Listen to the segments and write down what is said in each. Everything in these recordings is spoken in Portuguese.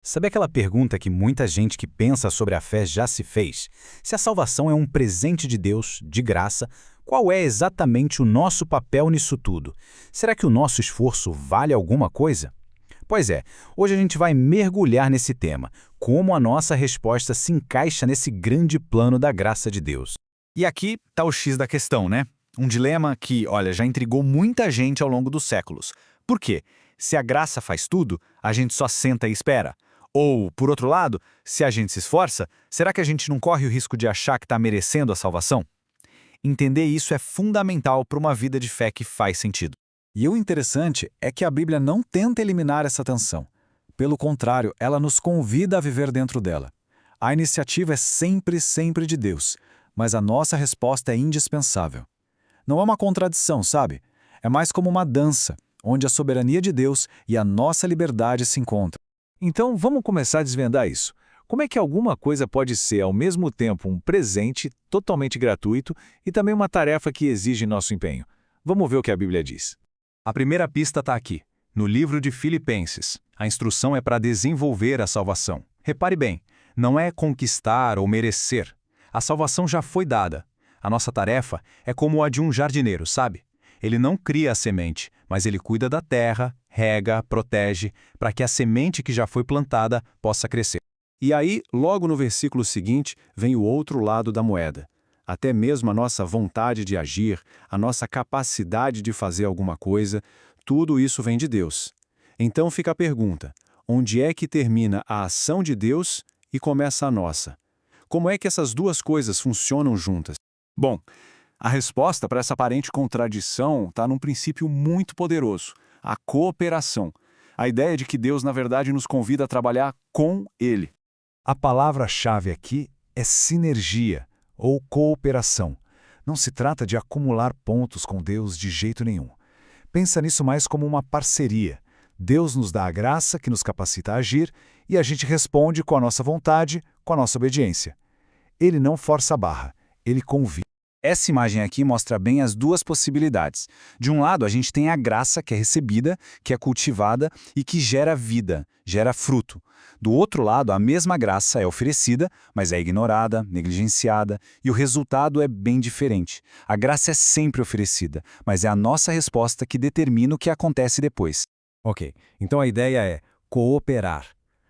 Sabe aquela pergunta que muita gente que pensa sobre a fé já se fez? Se a salvação é um presente de Deus, de graça, qual é exatamente o nosso papel nisso tudo? Será que o nosso esforço vale alguma coisa? Pois é, hoje a gente vai mergulhar nesse tema, como a nossa resposta se encaixa nesse grande plano da graça de Deus. E aqui está o X da questão, né? Um dilema que, olha, já intrigou muita gente ao longo dos séculos. Por quê? Se a graça faz tudo, a gente só senta e espera. Ou, por outro lado, se a gente se esforça, será que a gente não corre o risco de achar que está merecendo a salvação? Entender isso é fundamental para uma vida de fé que faz sentido. E o interessante é que a Bíblia não tenta eliminar essa tensão. Pelo contrário, ela nos convida a viver dentro dela. A iniciativa é sempre de Deus, mas a nossa resposta é indispensável. Não é uma contradição, sabe? É mais como uma dança, onde a soberania de Deus e a nossa liberdade se encontram. Então, vamos começar a desvendar isso. Como é que alguma coisa pode ser, ao mesmo tempo, um presente totalmente gratuito e também uma tarefa que exige nosso empenho? Vamos ver o que a Bíblia diz. A primeira pista está aqui, no livro de Filipenses. A instrução é para desenvolver a salvação. Repare bem, não é conquistar ou merecer. A salvação já foi dada. A nossa tarefa é como a de um jardineiro, sabe? Ele não cria a semente, mas ele cuida da terra, rega, protege, para que a semente que já foi plantada possa crescer. E aí, logo no versículo seguinte, vem o outro lado da moeda. Até mesmo a nossa vontade de agir, a nossa capacidade de fazer alguma coisa, tudo isso vem de Deus. Então fica a pergunta: onde é que termina a ação de Deus e começa a nossa? Como é que essas duas coisas funcionam juntas? Bom, a resposta para essa aparente contradição está num princípio muito poderoso: a cooperação. A ideia de que Deus, na verdade, nos convida a trabalhar com Ele. A palavra-chave aqui é sinergia ou cooperação. Não se trata de acumular pontos com Deus de jeito nenhum. Pensa nisso mais como uma parceria. Deus nos dá a graça que nos capacita a agir e a gente responde com a nossa vontade, com a nossa obediência. Ele não força a barra, ele convida. Essa imagem aqui mostra bem as duas possibilidades. De um lado, a gente tem a graça que é recebida, que é cultivada e que gera vida, gera fruto. Do outro lado, a mesma graça é oferecida, mas é ignorada, negligenciada, e o resultado é bem diferente. A graça é sempre oferecida, mas é a nossa resposta que determina o que acontece depois. Ok, então a ideia é cooperar.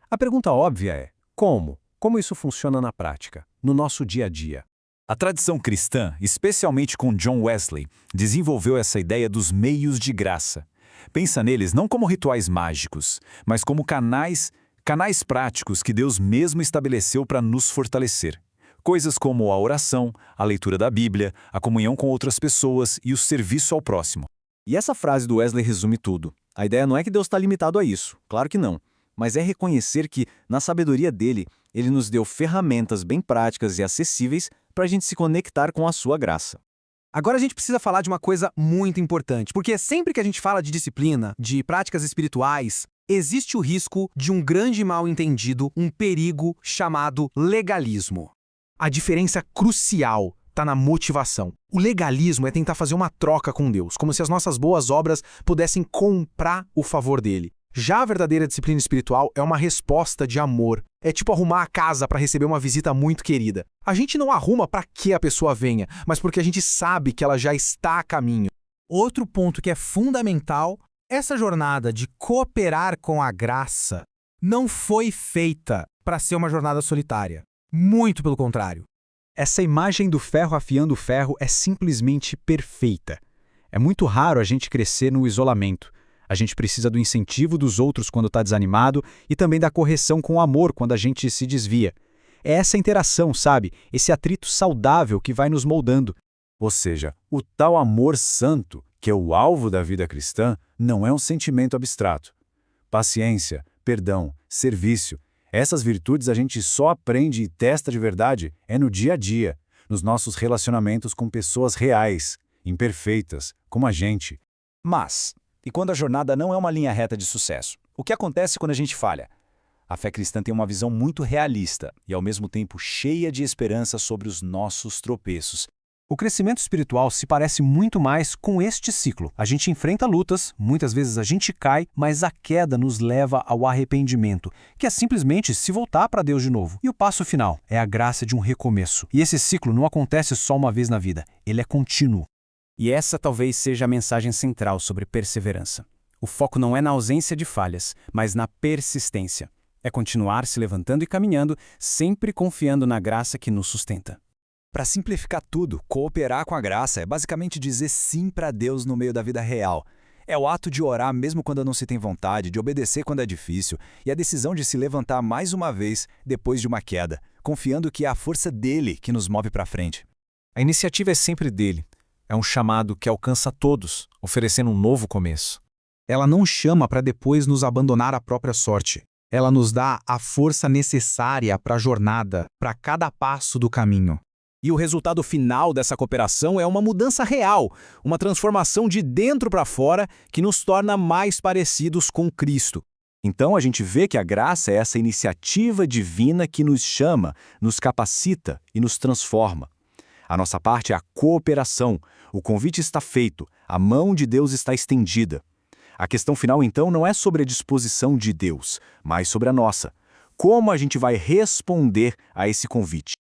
A pergunta óbvia é: como? Como isso funciona na prática, no nosso dia a dia? A tradição cristã, especialmente com John Wesley, desenvolveu essa ideia dos meios de graça. Pensa neles não como rituais mágicos, mas como canais práticos que Deus mesmo estabeleceu para nos fortalecer. Coisas como a oração, a leitura da Bíblia, a comunhão com outras pessoas e o serviço ao próximo. E essa frase do Wesley resume tudo. A ideia não é que Deus está limitado a isso, claro que não. Mas é reconhecer que, na sabedoria dele, ele nos deu ferramentas bem práticas e acessíveis para a gente se conectar com a sua graça. Agora a gente precisa falar de uma coisa muito importante, porque sempre que a gente fala de disciplina, de práticas espirituais, existe o risco de um grande mal-entendido, um perigo chamado legalismo. A diferença crucial está na motivação. O legalismo é tentar fazer uma troca com Deus, como se as nossas boas obras pudessem comprar o favor dele. Já a verdadeira disciplina espiritual é uma resposta de amor. É tipo arrumar a casa para receber uma visita muito querida. A gente não arruma para que a pessoa venha, mas porque a gente sabe que ela já está a caminho. Outro ponto que é fundamental, essa jornada de cooperar com a graça não foi feita para ser uma jornada solitária. Muito pelo contrário. Essa imagem do ferro afiando o ferro é simplesmente perfeita. É muito raro a gente crescer no isolamento. A gente precisa do incentivo dos outros quando está desanimado e também da correção com amor quando a gente se desvia. É essa interação, sabe? Esse atrito saudável que vai nos moldando. Ou seja, o tal amor santo, que é o alvo da vida cristã, não é um sentimento abstrato. Paciência, perdão, serviço, essas virtudes a gente só aprende e testa de verdade no dia a dia, nos nossos relacionamentos com pessoas reais, imperfeitas, como a gente. Mas, e quando a jornada não é uma linha reta de sucesso? O que acontece quando a gente falha? A fé cristã tem uma visão muito realista e, ao mesmo tempo, cheia de esperança sobre os nossos tropeços. O crescimento espiritual se parece muito mais com este ciclo. A gente enfrenta lutas, muitas vezes a gente cai, mas a queda nos leva ao arrependimento, que é simplesmente se voltar para Deus de novo. E o passo final é a graça de um recomeço. E esse ciclo não acontece só uma vez na vida, ele é contínuo. E essa talvez seja a mensagem central sobre perseverança. O foco não é na ausência de falhas, mas na persistência. É continuar se levantando e caminhando, sempre confiando na graça que nos sustenta. Para simplificar tudo, cooperar com a graça é basicamente dizer sim para Deus no meio da vida real. É o ato de orar mesmo quando não se tem vontade, de obedecer quando é difícil, e a decisão de se levantar mais uma vez depois de uma queda, confiando que é a força dele que nos move para frente. A iniciativa é sempre dele. É um chamado que alcança todos, oferecendo um novo começo. Ela não chama para depois nos abandonar à própria sorte. Ela nos dá a força necessária para a jornada, para cada passo do caminho. E o resultado final dessa cooperação é uma mudança real, uma transformação de dentro para fora que nos torna mais parecidos com Cristo. Então a gente vê que a graça é essa iniciativa divina que nos chama, nos capacita e nos transforma. A nossa parte é a cooperação. O convite está feito, a mão de Deus está estendida. A questão final, então, não é sobre a disposição de Deus, mas sobre a nossa. Como a gente vai responder a esse convite?